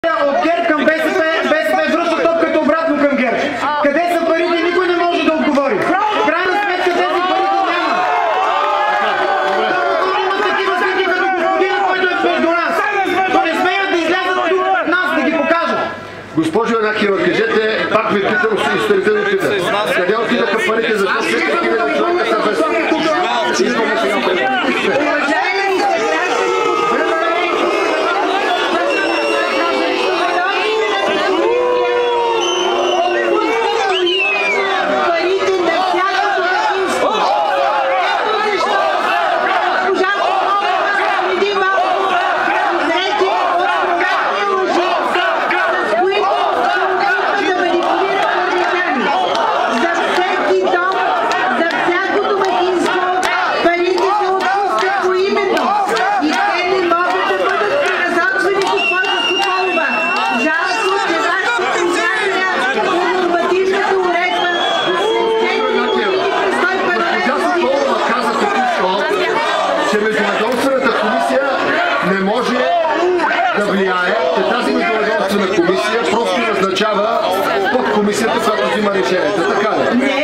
От ГЕРБ към БСП, БСП връща топката обратно към ГЕРБ. Къде са парите, никой не може да отговори. В крайна сметка тези пари го няма. Търното има такива слики като господина, който е между нас. То не смеят да излязат тук пред нас, да ги покажат. Госпожо Янакиева, кажете, пак ви питам, историте да питам. Къде отидаха парите за това? Тази междуведомствена комисия просто назначава подкомисията, която взима решенията. Така ли?